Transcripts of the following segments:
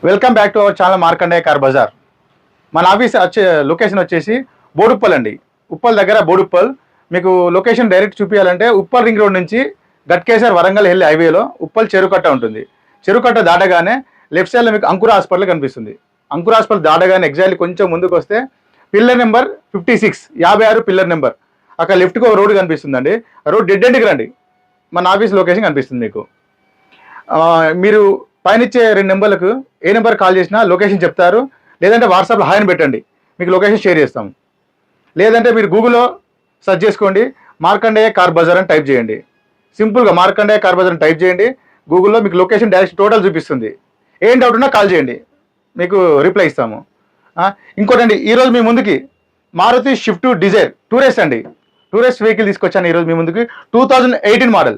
Welcome back to our channel Markandeya car Bazaar. మన office location వచ్చేసి బోడుప్పల్ అండి. ఉప్పల్ దగ్గర బోడుప్పల్. మీకు లొకేషన్ డైరెక్ట్ చూపించాలంటే ఉప్పల్ రింగ్ రోడ్ నుంచి గట్కేసర్ వరంగల్ వెళ్ళే హైవేలో ఉప్పల్ చెరుకట్ట ఉంటుంది. చెరుకట్ట దాటగానే లెఫ్ట్ సైడ్లో మీకు అంకుర హాస్పిటల్ కనిపిస్తుంది. అంకుర హాస్పిటల్ దాటగానే ఎగ్జాక్ట్లీ కొంచెం ముందుకు వస్తే పిల్లర్ నెంబర్ 56 56 పిల్లర్ నెంబర్. అక్కడ లెఫ్ట్కి ఒక రోడ్ కనిపిస్తుందండి. రోడ్ డెడ్ ఎండ్కి రండి, మన ఆఫీస్ లొకేషన్ కనిపిస్తుంది మీకు. మీరు పైన ఇచ్చే 2 నెంబర్లకు ఏ నెంబర్ కాల్ చేసినా లొకేషన్ చెప్తారు. లేదంటే వాట్సాప్లో హాయ్ అని పెట్టండి, మీకు లొకేషన్ షేర్ చేస్తాము. లేదంటే మీరు గూగుల్లో సెర్చ్ చేసుకోండి, మార్కండేయ కార్ బజార్ అని టైప్ చేయండి. సింపుల్గా మార్కండేయ కార్ బజార్ అని టైప్ చేయండి. గూగుల్లో మీకు లొకేషన్ డైరెక్ట్ టోటల్ చూపిస్తుంది. ఏం డౌట్ ఉన్నా కాల్ చేయండి, మీకు రిప్లై ఇస్తాము. ఇంకోటండి, ఈరోజు మీ ముందుకి మారుతి షిఫ్ట్ డిజైర్ టూరెస్ట్ అండి. టూరెస్ట్ వెహికల్ తీసుకొచ్చాను ఈరోజు మీ ముందుకి. 2018 మోడల్.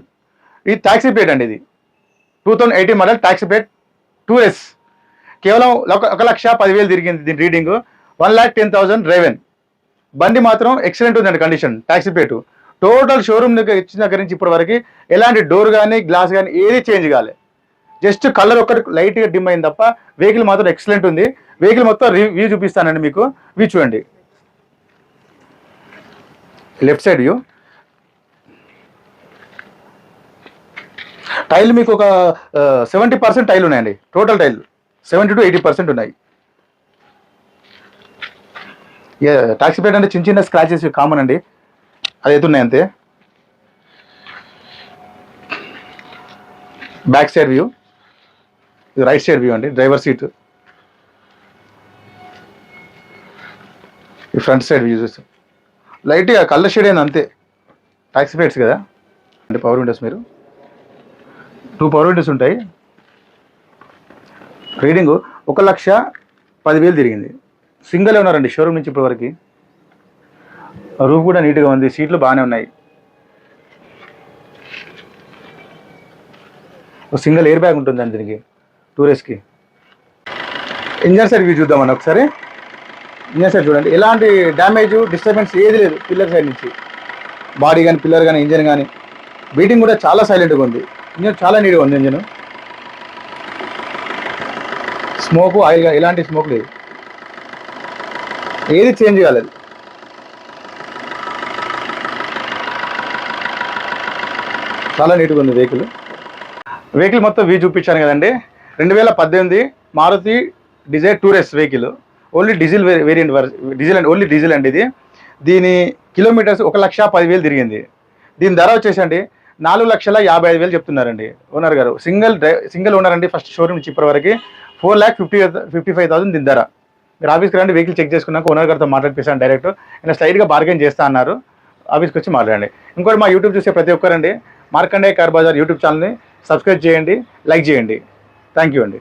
ఇది ట్యాక్సీ ప్లేట్ అండి. ఇది 2018 మోడల్ ట్యాక్సీ ప్లేట్ టూరెస్ట్. కేవలం 1,10,000 తిరిగింది. దీని రీడింగ్ 1,10,000 డ్రైవెన్. బండి మాత్రం ఎక్సలెంట్ ఉందండి condition. Taxi plate total showroom ఇచ్చిన దగ్గర నుంచి ఇప్పటి వరకు ఎలాంటి డోర్ కానీ గ్లాస్ కానీ ఏది చేంజ్ కాలే. జస్ట్ కలర్ ఒక్కటి లైట్గా డిమ్ అయింది తప్ప వెహికల్ మాత్రం ఎక్సలెంట్ ఉంది. వెహికల్ మొత్తం వ్యూ చూపిస్తానండి మీకు. వ్యూ చూడండి, లెఫ్ట్ సైడ్ వ్యూ. టైల్ మీకు ఒక 70% టైల్ ఉన్నాయండి. టోటల్ టైల్ 70 to 80% ఉన్నాయి. టాక్సీ ప్లేట్ అంటే చిన్న చిన్న స్క్రాచెస్ కామన్ అండి, అది అవుతున్నాయి అంతే. బ్యాక్ సైడ్ వ్యూ, ఇది రైట్ సైడ్ వ్యూ అండి. డ్రైవర్ సీట్, ఈ ఫ్రంట్ సైడ్ వ్యూ చూసి లైట్గా కలర్ షేడ్ అయింది అంతే. టాక్సీ ప్లేట్స్ కదా అంటే పవర్ విండోస్. మీరు 2 పవర్ విండోస్ ఉంటాయి. రీడింగ్ 1,10,000 తిరిగింది. సింగిల్ ఉన్నారండి షోరూమ్ నుంచి ఇప్పటివరకు. రూఫ్ కూడా నీట్గా ఉంది, సీట్లు బాగానే ఉన్నాయి. ఒక సింగిల్ ఎయిర్ బ్యాగ్ ఉంటుందండి దీనికి టూరెస్ట్కి. ఇంజన్ సైడ్ వ్యూ చూద్దామని ఒకసారి. ఇంజన్ సైడ్ చూడండి, ఎలాంటి డ్యామేజ్ డిస్టర్బెన్స్ ఏది లేదు. పిల్లర్ సైడ్ నుంచి బాడీ కానీ పిల్లర్ కానీ ఇంజన్ కానీ బీటింగ్ కూడా చాలా సైలెంట్గా ఉంది. ఇంజన్ చాలా నీట్గా ఉంది. ఇంజన్ స్మోకు ఆయిల్ ఎలాంటి స్మోక్ లేదు, ఏది చేంజ్ కాలేదు. చాలా నీట్గా ఉంది వెహికల్. వెహికల్ మొత్తం వ్యూ చూపించాను కదండి. 2018 Maruti Dzire tourist vehicle. Only diesel variant, diesel అండి, ఓన్లీ డీజిల్ అండి ఇది. దీని కిలోమీటర్స్ 1,10,000 తిరిగింది. దీని ధర వచ్చేసండి 4,55,000 చెప్తున్నారండి ఓనర్ గారు. సింగిల్ ఓనర్ అండి. ఫస్ట్ షోరూమ్ నుంచి ఇప్పటి వరకు 4,55,000 దీని ధర. మీరు ఆఫీస్కి రండి, వెహికల్ చెక్ చేసుకున్నాక ఓనర్ గారితో మాట్లాడిపిస్తాను డైరెక్ట్. ఇలా స్ట్రైట్గా బార్గెన్ చేస్తా అన్నారు. ఆఫీస్కి వచ్చి మాట్లాడండి. ఇంకోటి, మా యూట్యూబ్ చూసే ప్రతి ఒక్కరండి మార్కండేయ కార్ బజార్ యూట్యూబ్ ఛానల్ని సబ్స్క్రైబ్ చేయండి, లైక్ చేయండి. థ్యాంక్ యూ అండి.